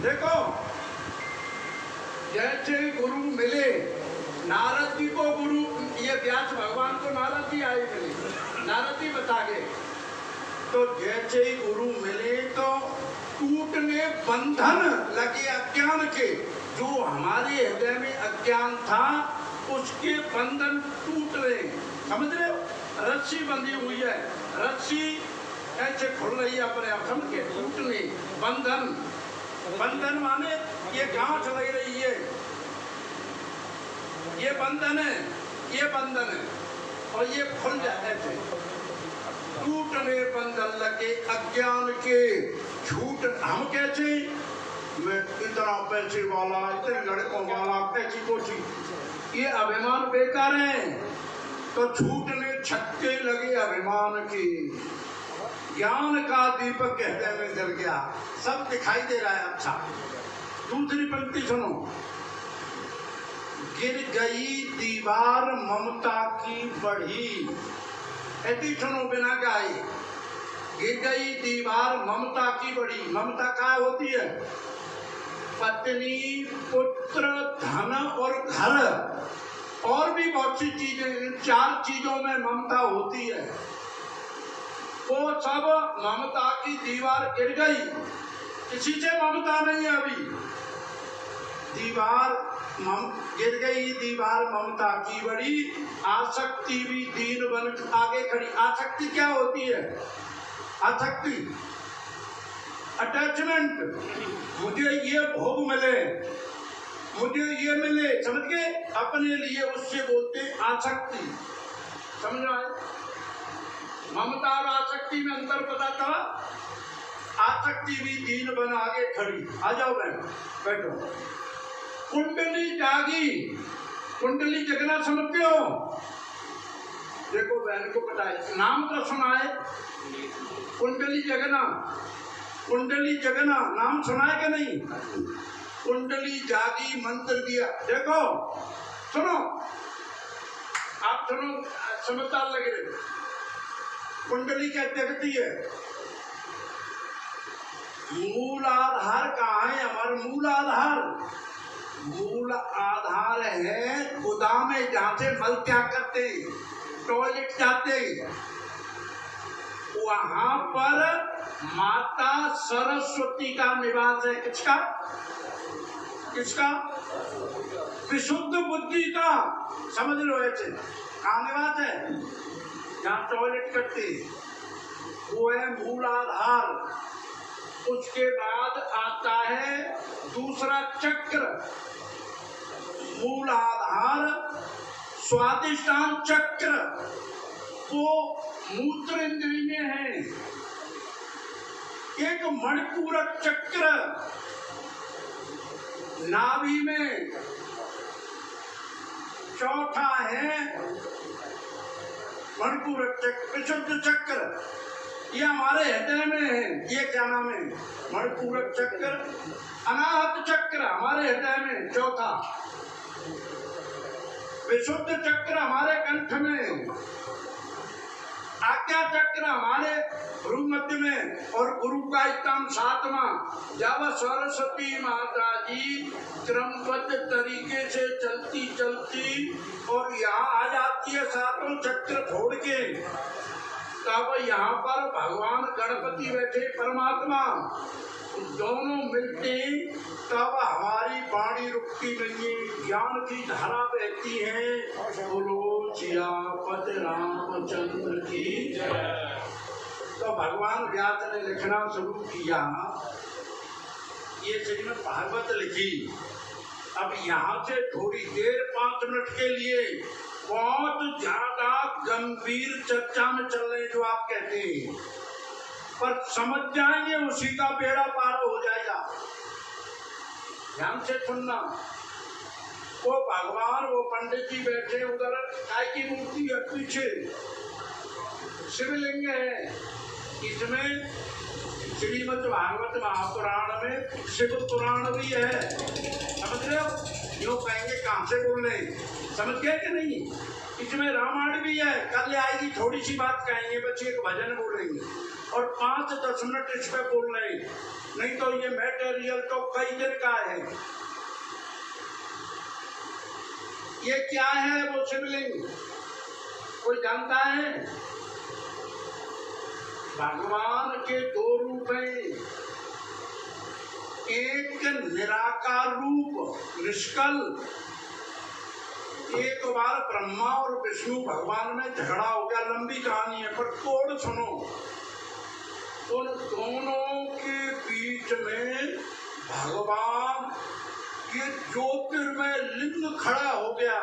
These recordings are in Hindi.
देखो जैसे गुरु मिले नारद जी को, गुरु ये व्यास भगवान को नारद जी आए मिले, नारद जी बता गए। तो जैसे ही गुरु मिले तो टूटने बंधन लगे अज्ञान के, जो हमारे हृदय में अज्ञान था उसके बंधन टूट रहे, समझ रहे हो? रस्सी बंधी हुई है, रस्सी ऐसे खुल रही है अपने आप, समझ के टूटने बंधन। बंधन माने ये गांठ लग रही है, ये बंधन है, ये बंधन है, और ये खुल जाते थे। टूटने बंधन लगे अज्ञान के, झूठ हम कैसे, मैं इतना पैसे वाला, इतने लड़कों वाला, ऐसी कोची, ये अभिमान बेकार है। तो झूठने छक्के लगे अभिमान के, ज्ञान का दीपक हृदय में जल गया, सब दिखाई दे रहा है अच्छा। दूसरी पंक्ति सुनो, गिर गई दीवार ममता की बढ़ी, ऐसी सुनो बिना गाए। गिर गई दीवार ममता की बढ़ी, ममता क्या होती है? पत्नी, पुत्र, धन और घर, और भी बहुत सी चीजें, चार चीजों में ममता होती है। वो सब ममता की दीवार गिर गई, किसी से ममता नहीं है अभी। दीवार गिर गई, दीवार ममता की बड़ी, आसक्ति भी दीन बन आगे खड़ी। आसक्ति क्या होती है? आसक्ति अटैचमेंट, मुझे ये भोग मिले, मुझे ये मिले, समझ गए? अपने लिए उससे बोलते आसक्ति, समझ रहा है? ममता और आसक्ति में अंतर पता था? आसक्ति भी दीन बन आगे खड़ी। आ जाओ बहन, बैठो। कुंडली जागी, कुंडली जगना समझते हो? देखो बहन को पता है, नाम तो सुना है कुंडली जगना, कुंडली जगना नाम सुना है कि नहीं? कुंडली जागी मंत्र दिया। देखो सुनो, आप सुनो, समझदार लग रहे। कुंडली क्या जगती है? मूल आधार कहाँ है? हमारा मूल आधार, मूल आधार है गोदाम में, जहाँ से मल त्याग करते, टॉयलेट जाते, वहां पर माता सरस्वती का निवास है। किसका? किसका? विशुद्ध बुद्धि का, समझ लो ऐसे। कहाँ निवास है? जहाँ टॉयलेट करते, वो है मूल आधार। उसके बाद आता है दूसरा चक्र, मूल आधार स्वादिष्टान चक्र, वो मूत्र इंद्रिय में है। एक मणिपूरक चक्र नाभि में, चौथा है मणिपूरक चक्र, विशुद्ध चक्र, ये हमारे हृदय में है। ये क्या नाम है? मणिपूरक चक्र। अनाहत चक्र हमारे हृदय में, चौथा। विशुद्ध चक्र हमारे कंठ में, आज्ञा चक्र हमारे भ्रूमध्य में, और गुरु का स्तंभ सातवां। जब सरस्वती माता जी क्रमबद्ध तरीके से चलती चलती और यहाँ आ जाती है सातों चक्र छोड़ के, तब यहाँ पर भगवान गणपति बैठे, परमात्मा, दोनों मिलते, तब हमारी वाणी रुकती नहीं है, ज्ञान की धारा बहती है। बोलो सियापति रामचंद्र की जय। तो भगवान व्यास ने लिखना शुरू किया, ये श्रीमद् भागवत लिखी। अब यहाँ से थोड़ी देर 5 मिनट के लिए बहुत ज्यादा गंभीर चर्चा में चल रहे जो आप कहते हैं, पर समझ जाएंगे उसी का बेड़ा पार हो जाएगा। ध्यान से सुनना। वो भगवान, वो पंडित जी बैठे उधर, गाय की मूर्ति है पीछे, शिवलिंग है, इसमें श्रीमद् भागवत महापुराण में शिव पुराण भी है, समझ रहे हो? यो कहेंगे कहाँ से बोल रहे हैं, समझ गए कि नहीं। इसमें रामायण भी है, कल आएगी थोड़ी सी बात कहेंगे, बच्चे एक भजन बोलेंगे और 5-10 मिनट इस पे बोल रहे हैं, नहीं तो ये मटेरियल तो कई दिन का है। ये क्या है वो शिवलिंग, कोई जानता है? भगवान के 2 रूप हैं, एक निराकार रूप निष्कल। एक बार ब्रह्मा और विष्णु भगवान में झगड़ा हो गया, लंबी कहानी है पर तोड़ सुनो। उन दोनों के बीच में भगवान के ज्योतिर्मय लिंग खड़ा हो गया,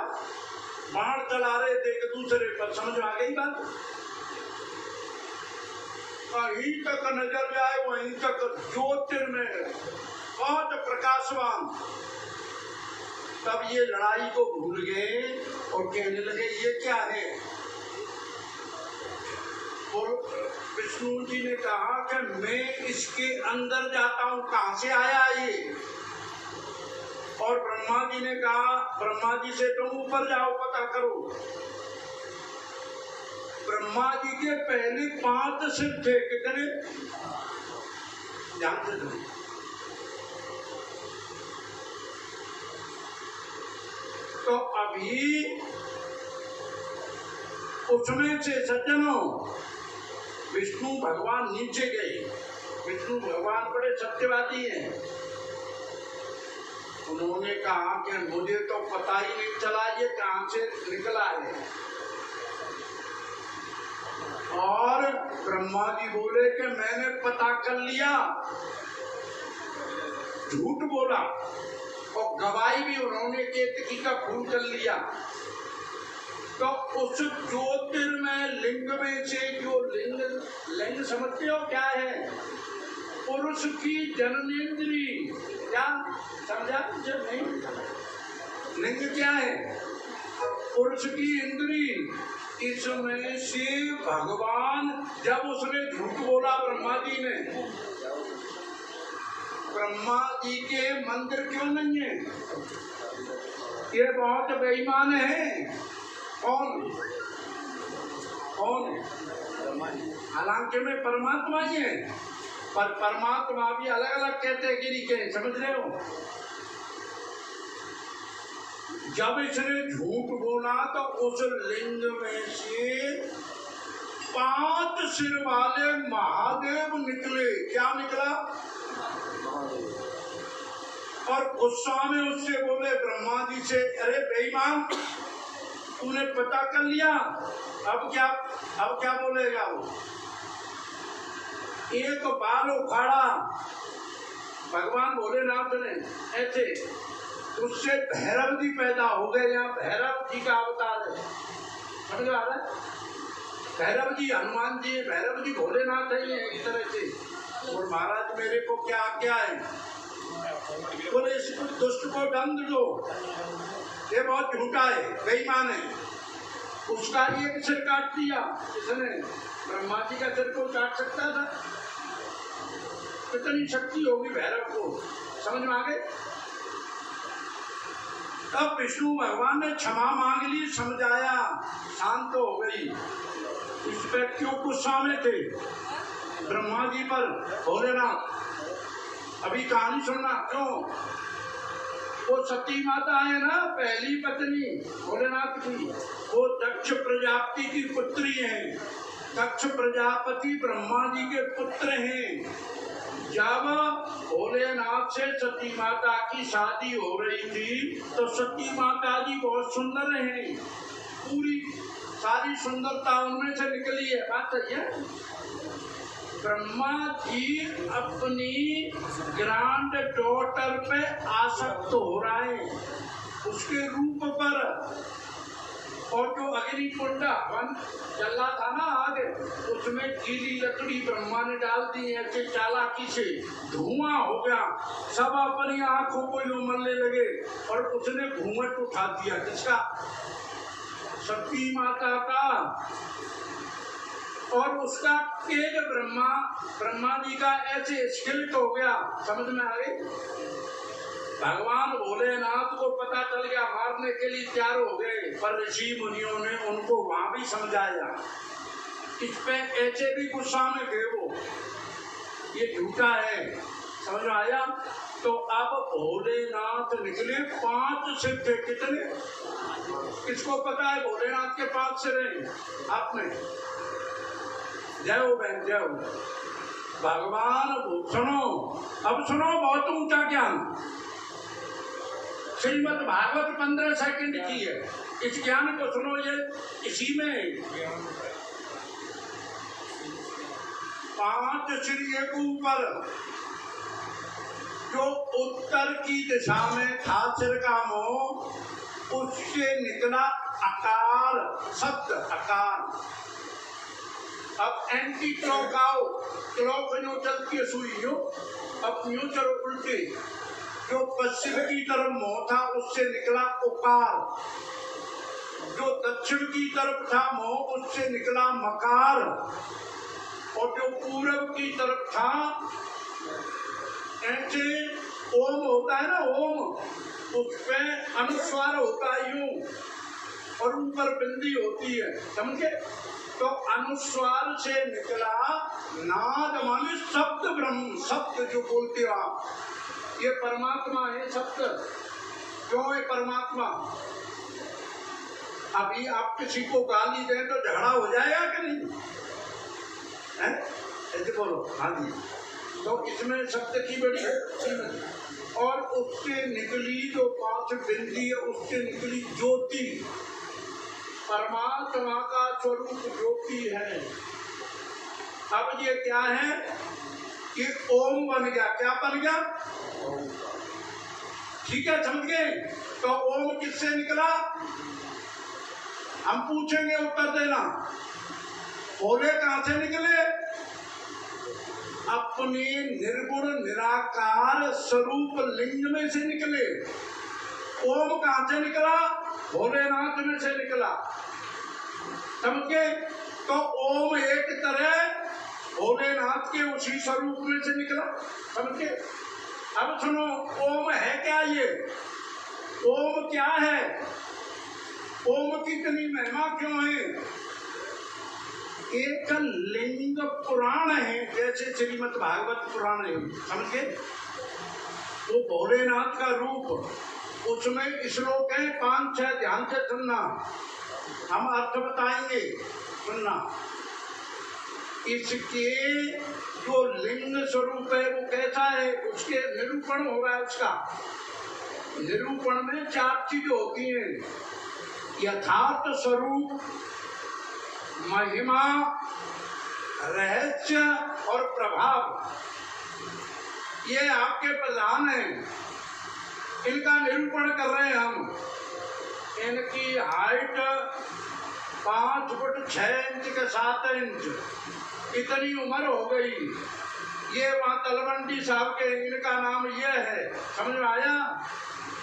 बाण चला रहे थे एक दूसरे पर। समझ में आ गई बात? कहीं तक नजर जाए वहीं तक ज्योतिर्मय बहुत प्रकाशवान। तब ये लड़ाई को भूल गए और कहने लगे ये क्या है। और विष्णु जी ने कहा कि मैं इसके अंदर जाता हूं, कहां से आया ये। और ब्रह्मा जी ने कहा, ब्रह्मा जी से तुम ऊपर जाओ पता करो। ब्रह्मा जी के पहले 5 सिर थे, कितने जानते थे? तो अभी उसमें से सज्जनों विष्णु भगवान नीचे गए। विष्णु भगवान बड़े सत्यवादी हैं। उन्होंने कहा कि मुझे तो पता ही नहीं चला ये कहां से निकला है। और ब्रह्मा जी बोले कि मैंने पता कर लिया, झूठ बोला और गवाही भी उन्होंने केतकी का फूल कर लिया। तो उस ज्योतिर्मय लिंग में से जो लिंग समझते हो क्या है? पुरुष की जननेंद्री, क्या समझा? जब नहीं, लिंग क्या है? पुरुष की इंद्री। इसमें से भगवान जब उसने झूठ बोला ब्रह्मा जी ने, ब्रह्मा जी के मंदिर क्यों नहीं है? ये बहुत बेईमान है। कौन कौन? हालांकि में परमात्मा ही है, पर परमात्मा भी अलग अलग कैटेगरी के, समझ रहे हो। जब इसने झूठ बोला तो उस लिंग में से 5 सिर वाले महादेव निकले। क्या निकला? और गुस्सा में उससे बोले ब्रह्मा जी से, अरे बेईमान, तूने पता कर लिया, अब क्या बोलेगा वो? एक बाल उखाड़ा भगवान भोलेनाथ ने ऐसे, उससे भैरव जी पैदा हो गए। यहाँ भैरव जी का अवतार है, समझ आ रहा है? भैरव जी हनुमान जी, भैरव जी भोलेनाथ है एक तरह से। और महाराज मेरे को क्या क्या है? बोले इस दुष्ट को दंड दो, ये बहुत झूठा है, बेईमान है। उसका एक सिर काट दिया इसने, ब्रह्मा जी का सिर को काट सकता था। कितनी शक्ति होगी भैरव को, समझ में आ गए? तब विष्णु भगवान ने क्षमा मांग ली, समझाया, शांत हो गई। इस पे क्यों गुस्सा में थे ब्रह्मा जी पर भोलेनाथ? अभी कहानी सुनना। क्यों? वो सती माता है ना, पहली पत्नी भोलेनाथ की, वो दक्ष प्रजापति की पुत्री है। दक्ष प्रजापति ब्रह्मा जी के पुत्र हैं। जब भोलेनाथ से सती माता की शादी हो रही थी तो सती माता जी बहुत सुंदर हैं, पूरी सारी सुंदरता उनमें से निकली है। बात सही है। ब्रह्मा जी अपनी ग्रैंड डॉटर पे आसक्त हो रहा है, उसके रूप पर। और जो अग्नि कुंड हवन चल रहा था ना आगे, उसमें गीली लकड़ी ब्रह्मा ने डाल दी ऐसे चालाकी से, धुआं हो गया। सब अपनी आंखों को यूं मलने लगे और उसने घूंघट उठा दिया। किसका? सती माता का। और उसका तेज ब्रह्मा जी का ऐसे स्किल्ट हो गया, समझ में आ गई? भगवान भोलेनाथ को पता चल गया, मारने के लिए तैयार हो गए, पर ऋषि मुनियों ने उनको वहां भी समझाया। इस पे ऐसे भी गुस्सा में थे वो, ये झूठा है, समझ में आया। तो अब भोलेनाथ निकले 5 सिर थे। कितने? किसको पता है भोलेनाथ के 5 सिर हैं? आपने? जय हो बहन, जय हो। भगवान सुनो, अब सुनो, बहुत ऊंचा ज्ञान। श्रीमद् भागवत 15 सेकंड की है, इस ज्ञान को सुनो, ये इसी में 5 सिर एक ऊपर, जो उत्तर की दिशा में था सिर का मुंह, उससे निकला आकार, शब्द आकार। अब एंटी क्लॉक आओ, क्लॉक जो चलती है सुई जो, अब यूं चलो उल्टे, जो पश्चिम की तरफ मुंह था उससे निकला उकार, जो दक्षिण की तरफ था मुंह उससे निकला मकार, और जो पूरब की तरफ था, ऐसे ओम होता है ना, ओम, उसमें अनुस्वार होता है यूं, और ऊपर बिंदी होती है, समझे? तो अनुस्वार से निकला नाद, माने शब्द ब्रह्म, शब्द जो बोलते हो आप, ये परमात्मा है शब्द। क्यों है परमात्मा? अभी आप किसी को गाली दें तो झगड़ा हो जाएगा कि नहीं? है? ऐसे बोलो, हाँ जी। तो इसमें शब्द की बड़ी कीमत, और उससे निकली जो 5 बिंदी है, उससे निकली ज्योति, परमात्मा का स्वरूप ज्योति है। अब ये क्या है कि ओम बन गया। क्या बन गया? ठीक है, समझ गए? तो ओम किससे निकला? हम पूछेंगे, उत्तर देना। भोले कहां से निकले? अपने निर्गुण निराकार स्वरूप लिंग में से निकले। ओम कहां से निकला? भोलेनाथ में से निकला, समझे? तो ओम एक तरह भोलेनाथ के उसी स्वरूप में से निकला, समझे? अब सुनो, ओम है क्या? ये ओम क्या है? ओम की इतनी महिमा क्यों है? एक लिंग पुराण है, जैसे श्रीमद् भागवत पुराण है, समझे? वो भोलेनाथ का रूप, उसमें श्लोक है 5-6, ध्यान से सुनना, हम अर्थ बताएंगे, सुनना। इसके जो लिंग स्वरूप है वो कैसा है, उसके निरूपण होगा। उसका निरूपण में 4 चीजें होती हैं: यथार्थ स्वरूप, महिमा, रहस्य और प्रभाव। ये आपके प्रधान हैं, इनका निरूपण कर रहे हैं हम। इनकी हाइट 5 फुट 6 इंच के 7 इंच, इतनी उम्र हो गई। ये वहाँ तलवंडी साहब के, इनका नाम ये है, समझ में आया?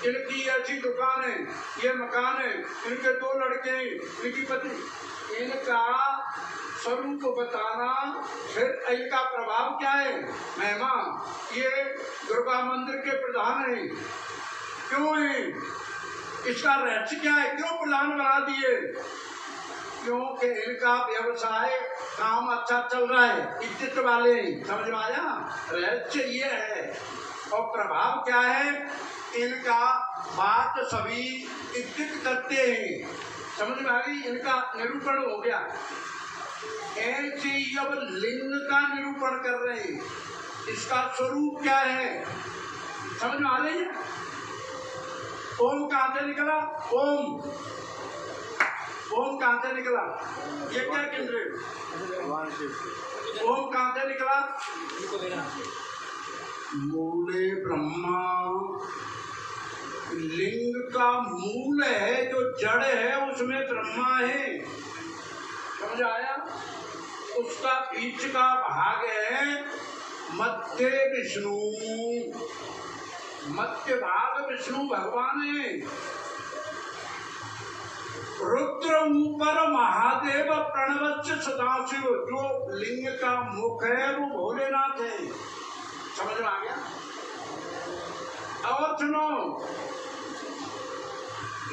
इनकी ऐसी दुकान है, ये मकान है, इनके 2 लड़के हैं, इनकी पत्नी। इनका स्वरूप बताना, फिर इनका प्रभाव क्या है, महिमा। ये दुर्गा मंदिर के प्रधान हैं। क्यों है? इसका रहस्य क्या है? क्यों प्रधान बना दिए? क्योंकि इनका व्यवसाय काम अच्छा चल रहा है, इज्जत वाले, समझ में आया? रहस्य ये है। और प्रभाव क्या है? इनका बात सभी इज्जत करते हैं, समझ में आ गई? इनका निरूपण हो गया। ऐसे ही अब लिंग का निरूपण कर रहे हैं, इसका स्वरूप क्या है, समझ में आ रही है? ओम कहां से निकला? ओम, ओम कहां से निकला? ये क्या केंद्र? ओम कहां से निकला? मूले ब्रह्मा। लिंग का मूल है, जो जड़ है, उसमें ब्रह्मा है, समझ आया? उसका बीच का भाग है मध्य विष्णु। मध्य भाग विष्णु भगवान है। रुद्र ऊपर महादेव, प्रणवच्च सदाशिव। जो लिंग का मुख है वो भोलेनाथ है, समझ में आ गया? और सुनो,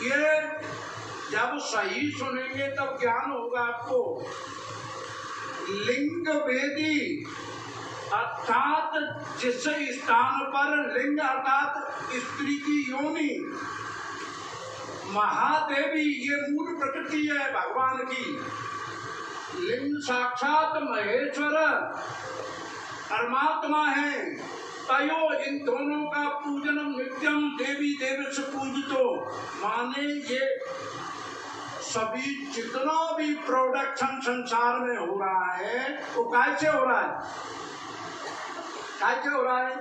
ये जब सही सुनेंगे तब ज्ञान होगा आपको। लिंग वेदी अर्थात जिस स्थान पर लिंग अर्थात स्त्री की योनि, महादेवी ये मूल प्रकृति है भगवान की। लिंग साक्षात महेश्वर परमात्मा है। तयो इन दोनों का पूजनम नित्यम देवी देव से पूजितो, माने ये सभी जितना भी प्रोडक्शन संसार में हो रहा है वो कैसे हो रहा है, कैसे हो रहा है?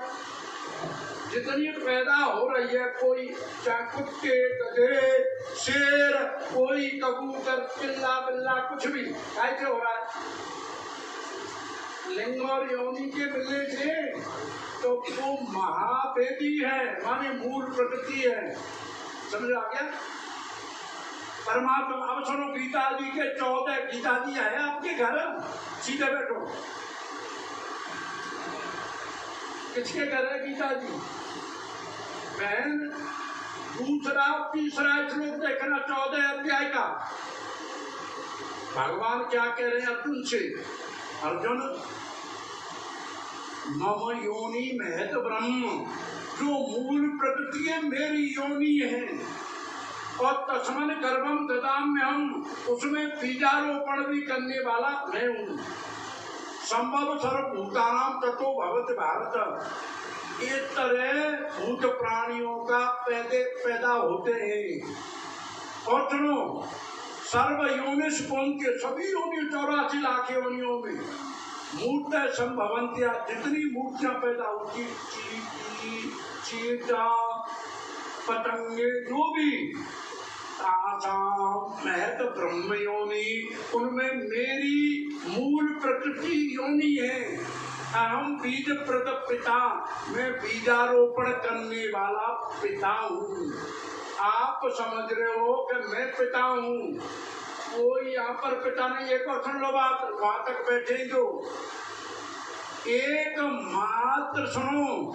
जितनी पैदा हो रही है, कोई चाहे कुत्ते गधे शेर, कोई कबूतर चिल्ला बिल्ला कुछ भी, कैसे हो रहा है? लिंग और योनि के मिलने से तो वो महावेदी है, माने मूल प्रकृति है। समझ आ गया? परमात्मा। अब सुनो, गीता जी के 14 गीता जी है आपके घर, सीधे बैठो। किसके घर है गीता जी? बहन, दूसरा तीसरा श्लोक देखना 14 अध्याय का। भगवान क्या कह रहे हैं अर्जुन से? अर्जुन, मम योनि महत ब्रह्म, जो मूल प्रकृति है मेरी योनि है, और तस्मन गर्भम ददाम्यहम्, उसमें बीजारोपण भी करने वाला मैं हूँ। संभव सर्वभूतानां ततो भवति भारत। इस तरह भूत प्राणियों का पैदा होते हैं। और सुनो, सर्व योनिष के सभी योनि 84 लाख योनियों में मूर्त संभवंत्या, जितनी मूर्तियां पैदा होती, चींटी चीटा पतंगे जो भी, महत ब्रह्म योनि, उनमें मेरी मूल प्रकृति योनि है। अहम बीज प्रद पिता, मैं बीजारोपण करने वाला पिता हूँ। आप समझ रहे हो कि मैं पिता हूँ, कोई यहाँ पर पिता नहीं। एक और सुन लो बात, वहां तक बैठे जो एक मात्र सुनो,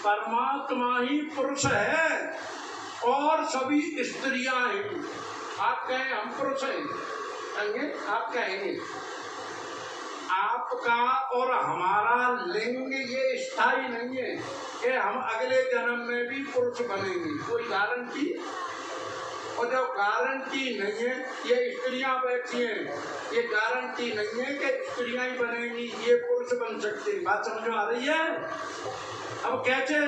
परमात्मा ही पुरुष है और सभी स्त्रियां हैं। आप कहें हम पुरुष हैं, आप कहेंगे आपका और हमारा लिंग ये स्थायी नहीं है कि हम अगले जन्म में भी पुरुष बनेंगे, कोई गारंटी। और जब गारंटी नहीं है, ये स्त्रियां बैठी हैं, ये गारंटी नहीं है कि स्त्रियां ही बनेंगी, ये पुरुष बन सकते। बात समझ में आ रही है? अब कैसे?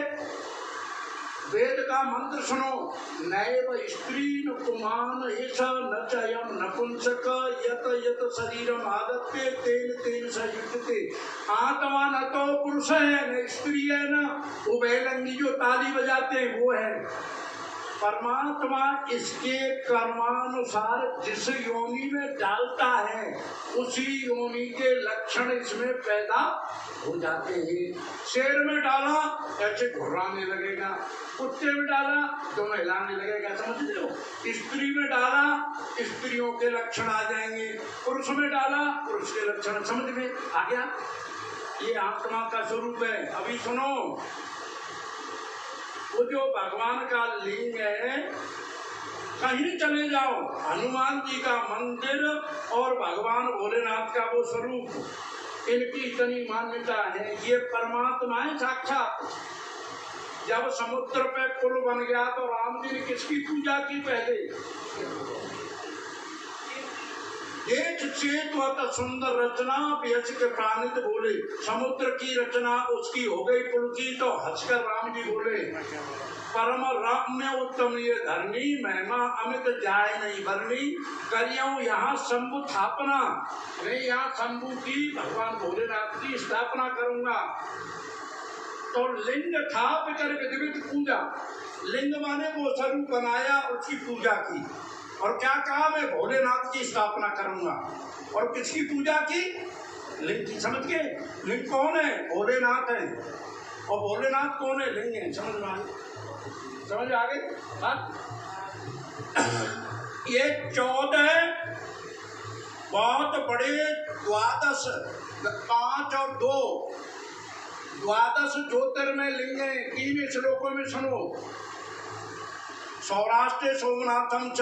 वेद का मंत्र सुनो, नैव स्त्री न कुमान ऐसा न चयम नपुंसक यत यत शरीरम आदत्ते तेन तेन सयुज्यते। आत्मा न तो पुरुष है न स्त्री है, न उभयलिंगी जो ताली बजाते हैं वो है। परमात्मा इसके कर्मानुसार जिस योनि में डालता है, उसी योनि के लक्षण इसमें पैदा हो जाते हैं। शेर में डाला ऐसे घुराने लगेगा, कुत्ते में डाला तो हिलाने लगेगा, समझते हो? स्त्री में डाला स्त्रियों के लक्षण आ जाएंगे, पुरुष में डाला पुरुष के लक्षण। समझ में आ गया? ये आत्मा का स्वरूप है। अभी सुनो, वो जो भगवान का लिंग है, कहीं चले जाओ, हनुमान जी का मंदिर और भगवान भोलेनाथ का वो स्वरूप, इनकी इतनी मान्यता है। ये परमात्मा है साक्षात। जब समुद्र पे पुल बन गया तो राम जी ने किसकी पूजा की? पहले एक चेत सुंदर रचना बेच के प्राणित बोले, समुद्र की रचना उसकी हो गई पुल की, तो हंसकर राम जी बोले, परम रम्य उत्तम ये धरनी, महिमा अमित जाए नहीं भरनी, करियो यहाँ शंभु स्थापना। मैं यहाँ शंभु की, भगवान भोलेनाथ की स्थापना करूंगा। तो लिंग स्थाप कर विधिवत पूजा, लिंग माने वो स्वरूप बनाया, उसकी पूजा की। और क्या कहा? मैं भोलेनाथ की स्थापना करूंगा। और किसकी पूजा की? लिंग की। समझ गए? लिंग कौन है? भोलेनाथ है। और भोलेनाथ कौन है? लिंग है। समझ में आए? समझ आ गई बात? ये 14 बहुत बड़े 12, 5 और 2 द्वादश ज्योतिर्मय लिंगे 3 श्लोकों में सुनो। सौराष्ट्र सोमनाथम च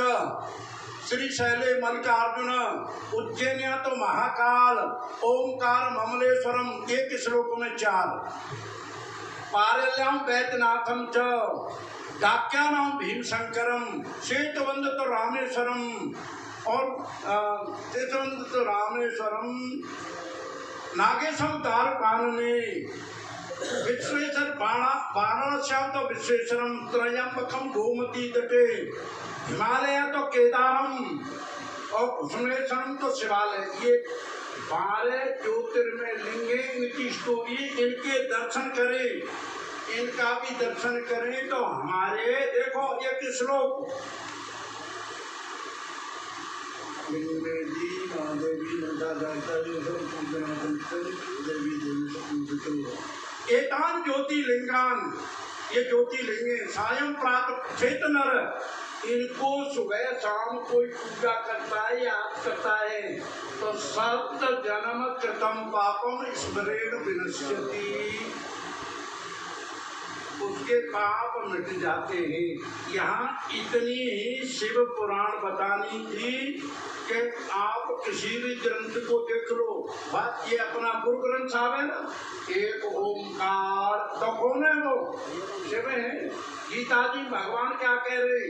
श्री शैले मल्लिकार्जुन उज्जैन्या तो महाकाल ओमकार ममलेश्वरम 1 श्लोक में 4। पारल्याम वैद्यनाथम च डाक्यानाम भीमशंकरम श्वेतवंद तो रामेश्वरम और श्वेतवंद तो रामेश्वरम नागेशम द्वारकानने विश्वेश्वर वाराणस्याम तो विश्वेश्वरम त्रयंबकम गोमती तटे हिमालय तो केदारम और कुसुमेश्वरम तो शिवालय। ये 12 ज्योतिर्मय लिंगे, इनकी स्टोरी, इनके दर्शन करें, इनका भी दर्शन करें तो हमारे देखो एक श्लोक एतान ज्योतिर्लिंगान, ये ज्योतिर्लिंगे सायं प्रातः चेतनर, इनको सुबह शाम कोई पूजा करता है, याद करता है तो 7 जन्म कृतम पापम स्मरेण विनश्यति, उसके पाप मिट जाते हैं। यहाँ इतनी ही शिव पुराण बतानी थी कि आप किसी भी ग्रंथ को देख लो, बात ये अपना गुरु ग्रंथ साहब है ना, एक ओमकार, तो कौन है वो? शिव है। गीता जी भगवान क्या कह रहे?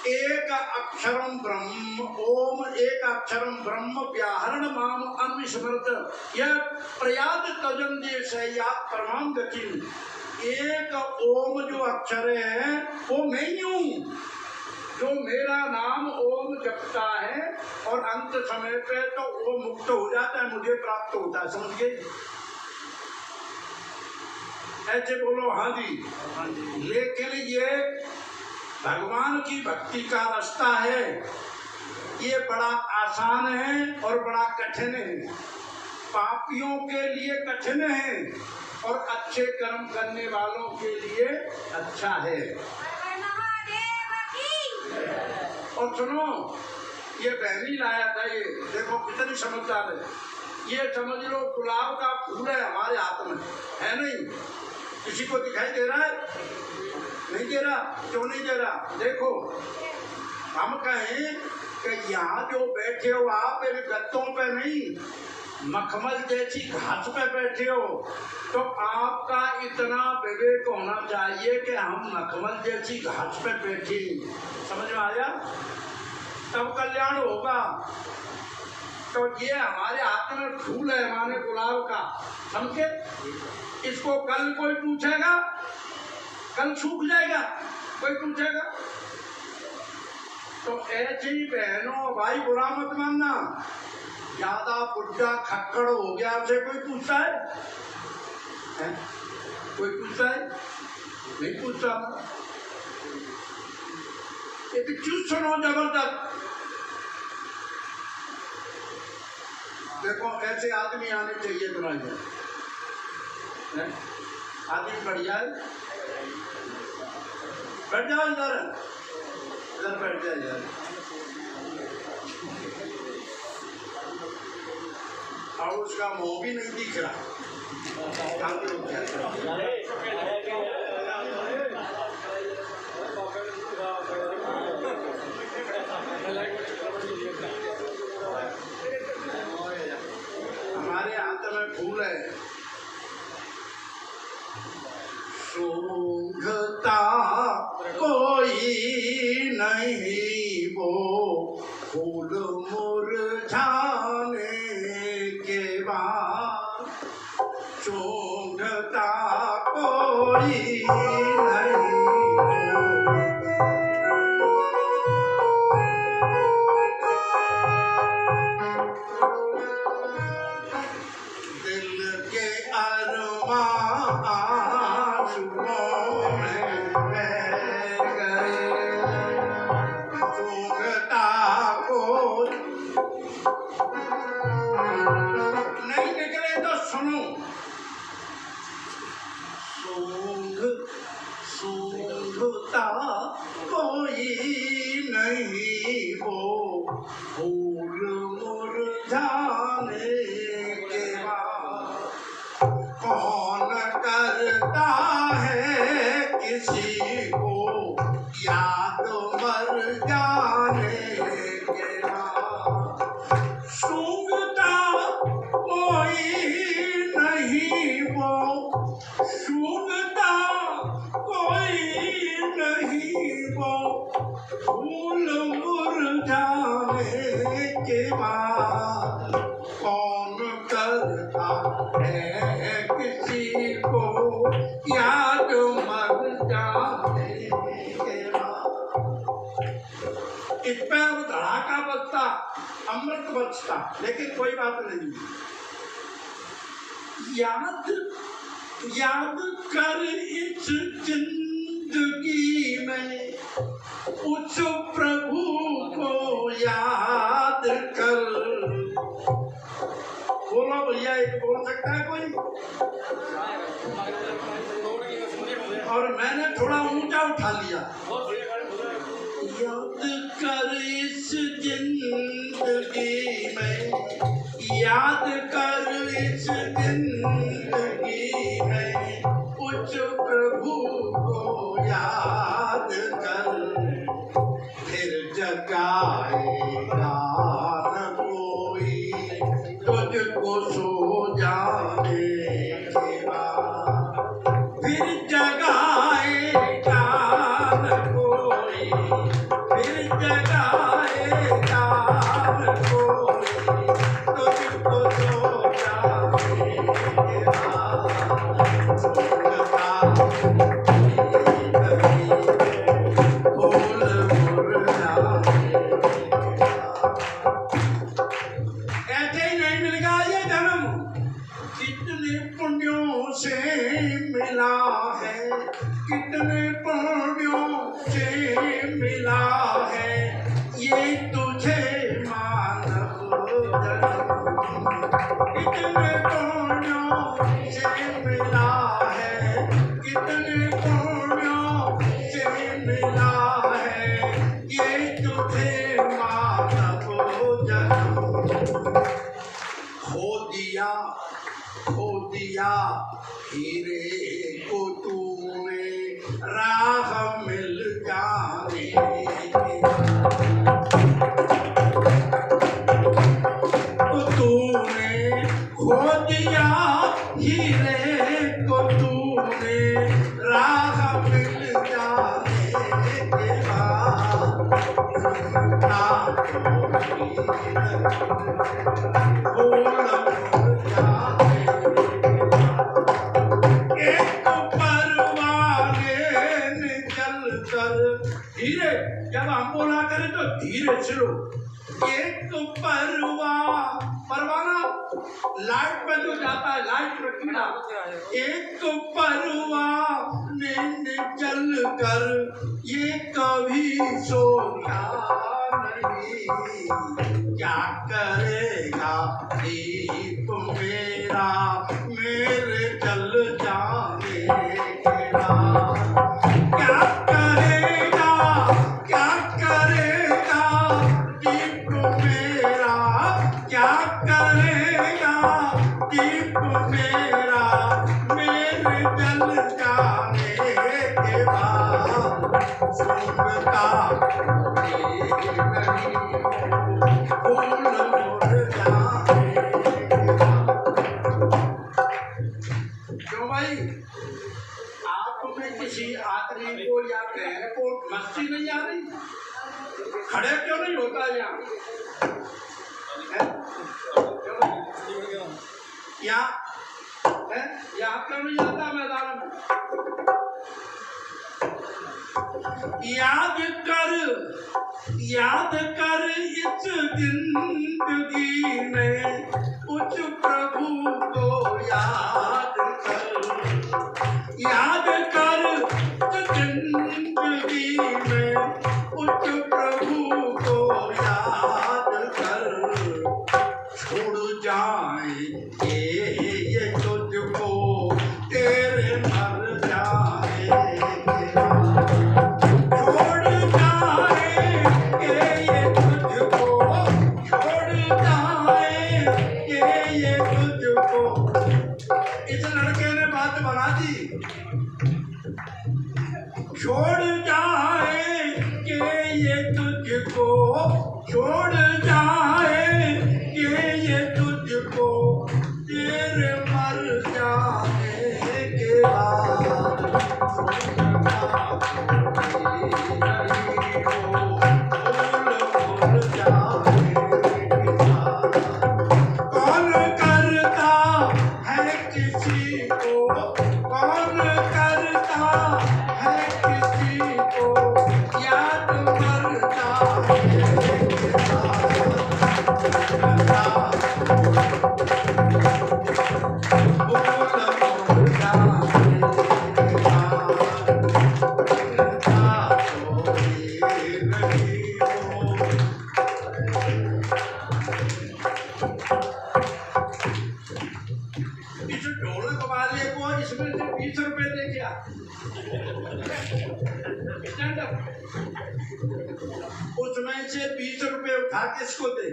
एक अक्षरम ब्रह्म, ओम एक अक्षरम ब्रह्म व्याहरण माम अनुस्मृत यह प्रयाद तजन देशयात परमाम गति। एक ओम जो अक्षर है वो मैं ही हूँ, जो मेरा नाम ओम जपता है और अंत समय पे तो वो मुक्त हो जाता है, मुझे प्राप्त होता है। समझ गए? ऐसे बोलो हाँ जी, हाँ जी। लेकिन ये भगवान की भक्ति का रास्ता है, ये बड़ा आसान है और बड़ा कठिन है। पापियों के लिए कठिन है और अच्छे कर्म करने वालों के लिए अच्छा है। और सुनो, ये बहनी लाया था, ये देखो कितनी समझदार है। ये समझ लो गुलाब का फूल है हमारे हाथ में, है नहीं? किसी को दिखाई दे रहा है? नहीं दे रहा। क्यों नहीं दे रहा? देखो, हम कहें कि यहाँ जो बैठे हो आप गत्तों पे नहीं, मखमल जैसी घास पे बैठे हो, तो आपका इतना विवेक होना चाहिए कि हम मखमल जैसी घास पे बैठे। समझ में आया? तब कल्याण होगा। तो ये हमारे हाथ में फूल है, हमारे गुलाब का, समझे? इसको कल कोई पूछेगा, कल सूख जाएगा, कोई पूछेगा। तो ऐसी बहनों भाई बुरा मत मानना, ज्यादा बुढ़ा खक्कड़ हो गया उसे कोई पूछता है? कोई पूछता है? नहीं पूछता। एक चूस सुनो जबरदस्त। देखो ऐसे आदमी आने चाहिए तुम्हारे, आदमी बढ़ जाए, बैठ जाओ इधर, इधर बैठ जाए यार। और उसका मुंह भी नहीं दिख रहा। हमारे हाथ में फूल है। सूंघता कोई नहीं वो फूल मुरझाने के बाद, सूंघता कोई नहीं। दिल के अरमान आंसुओं में बह गए, सूंघता कोई नहीं निकले तो सुनो। सूंघता कोई नहीं वो फूल मुरझाने के बाद, कौन नहीं वो सुनता कोई नहीं वो फूल मुरझाने के बाद कौन करता है किसी को याद मर जाने के बाद। इस पे अब धड़ाका बजता, अमृत बजता, लेकिन कोई बात नहीं। याद कर इस जिंदगी में उस प्रभु को याद कर। बोलो भैया, एक बोल सकता है कोई? और मैंने थोड़ा ऊंचा उठा लिया। याद कर इस जिंदगी में, याद कर इस जिंदगी में उस प्रभु को याद कर। फिर जगाएगा न कोई तुझको सो जाने के बाद। फिर जगाएगा न कोई, फिर जगाएगा न कोई तुझको सो जाने के बाद। फूल मुरझाने के बाद। ऐसे ही नहीं मिल गया ये जन्म, कितने पुण्यों से मिला है, कितने पुण्यों से मिला है ये तुझे मानव जन्म। कितने पुण्यों से मिला है, कितने पुण्यों से मिला है ये तुझे मानव जन्म। खो दिया हीरे को तूने राह मिल जाने की। तूने खो दिया हीरे को तूने राह मिल जाने के बाद। धीरे, जब हम बोला करें तो धीरे चलो। एक परवाना लाइट पे जो जाता है, लाइट पे कीड़ा, एक परवाने चल कर ये कभी सोया नहीं। क्या करेगा दीप मेरा मेरे जल जाने के बाद। क्या करेगा, क्या करेगा दीप मेरा, क्या करेगा दीप मेरा मेरे जल जाने के बाद। सुनता नहीं फूल मुरझाने के बाद। क्यों भाई, आप में किसी आदमी को या बहन को मस्ती नहीं आ रही? खड़े क्यों नहीं होता यहाँ? यहाँ क्यों नहीं आता मैदान में? याद कर इस जिंदगी में उस प्रभु को याद कर। याद कर इस जिंदगी में उस प्रभु को याद कर। छोड़ जाएंगे ये तुझको तेरे मर जाएंगे। छोड़ जाएंगे ये तुझको, छोड़ जाएंगे ये तुझको। इस लड़के ने बात बना दी। छोड़ जाएंगे ये तुझको, छोड़ जाएंगे ये तुझको तेरे मर जा। वाले को इसमें से 20 रुपए दे क्या? उसमें से 20 रुपए उठा किसको दे?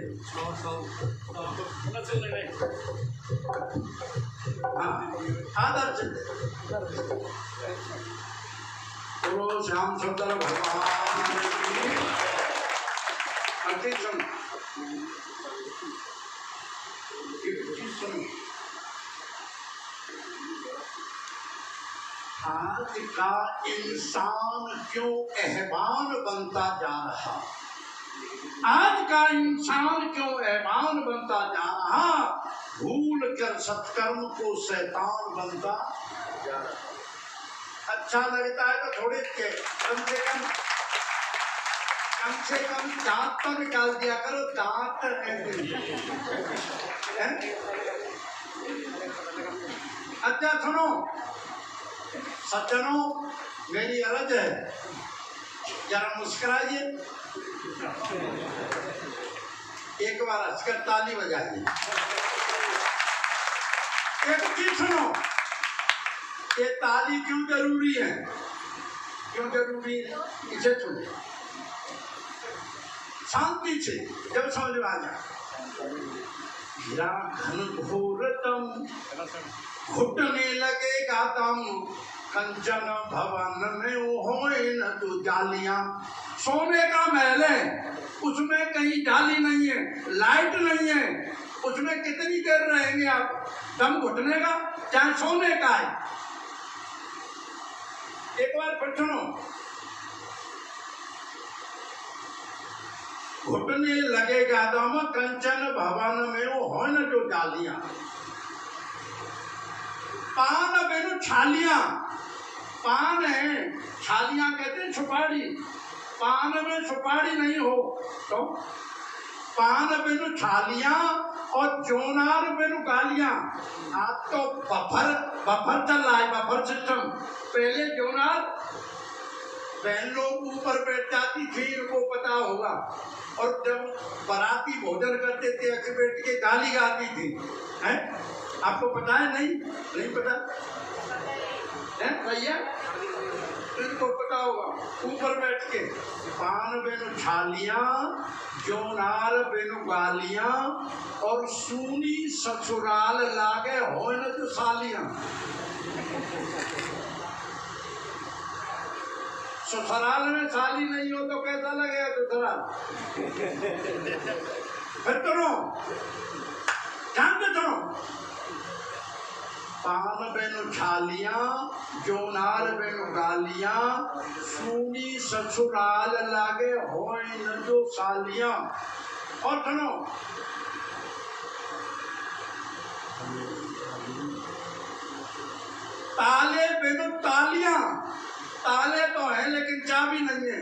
हाँ, आदर से बोलो श्याम सुंदर भगवान की अति सुन। आज का इंसान क्यों अहवान बनता जा रहा? आज का इंसान क्यों अहवान बनता जा रहा? भूल कर सत्कर्म को शैतान बनता जा रहा। अच्छा लगता है तो थोड़े कम से कम दांत तो निकाल दिया करो। दांत अच्छा सुनो सज्जनों, मेरी अर्ज है, जरा मुस्कुराइए, एक बार हंसकर ताली बजाइए। एक चीज सुनो, ये ताली क्यों जरूरी है? क्यों जरूरी है इसे सुनो शांति से, जब समझ में आ जाए। हीरा घन घोरतम घुटने लगेगा दम, कंचन भवन में होए न तो जालियां। सोने का महल है, उसमें कहीं जाली नहीं है, लाइट नहीं है, उसमें कितनी देर रहेंगे आप? दम घुटने का, चाहे सोने का है। एक बार फिर सुनो, घुटने लगेगा दम, कंचन भवन में हो न जो जालियां। पान बेनु छालियां, पान है, छालियां कहते हैं सुपारी। पान में सुपारी नहीं हो तो पान बेनु छालियां और जोनार बेनु गालियां। आज तो बफर चल रहा है, बफर सिस्टम। पहले जोनार बहन लोग ऊपर बैठ जाती थी, इनको पता होगा, और जब बाराती भोजन करते थे अक्सर बैठ के गाली गाती थी। हैं? आपको पता है? नहीं पता है भैया, इनको पता होगा। ऊपर बैठ के पान बेनु छालियां, जोनार बेनु गालियां, और सूनी ससुराल लागे हो न तो सालियां। ससुराल में साली नहीं हो तो कैसा लगेगा ससुराल? फिर सुनो, ध्यान से सुनो। पान बेनु छालियां, जोनार बेनु गालियां, सूनी ससुराल लागे होए न जो सालियां। और सुनो, ताले बेनु तालियां। ताले तो है लेकिन चाबी नहीं है।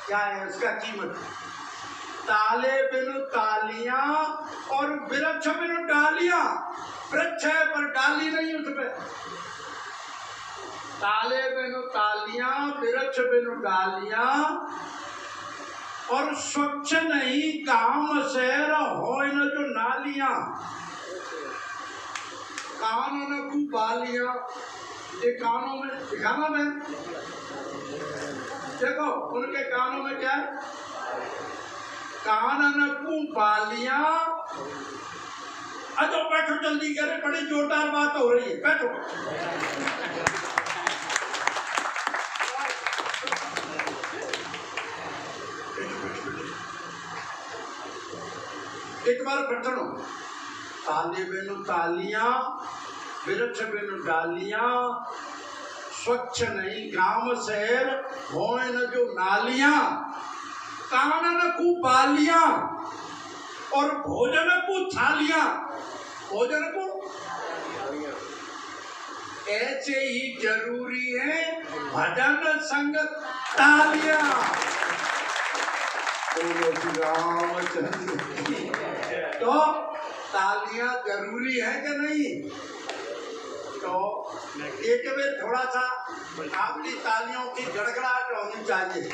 क्या है उसका कीमत? ताले बिनु तालियां और वृक्ष बिनु डालियां। वृक्ष है पर डाली नहीं उसमें। ताले बिनु तालियां, वृक्ष बिनु डालियां, और स्वच्छ नहीं काम शहर हो न जो नालियां। कान न कु बालियां, ये कानों में दिखाना मैं देखो, उनके कानों में क्या है? कान नकू बालियां। अजो बैठो जल्दी करे, बड़ी जोरदार बात हो रही है, बैठो। एक बार बैठो। ताले बेनु तालियां, वृक्ष बेनु डालियां, स्वच्छ नहीं गांव शहर होए न जो नालियां। कानन को बालियां और भोजन को थालियां। भोजन को ऐसे ही जरूरी है भजन संग तालियां। तो तालियां जरूरी है कि नहीं? तो एक में थोड़ा सा आपकी तालियों की गड़गड़ाहट होनी चाहिए।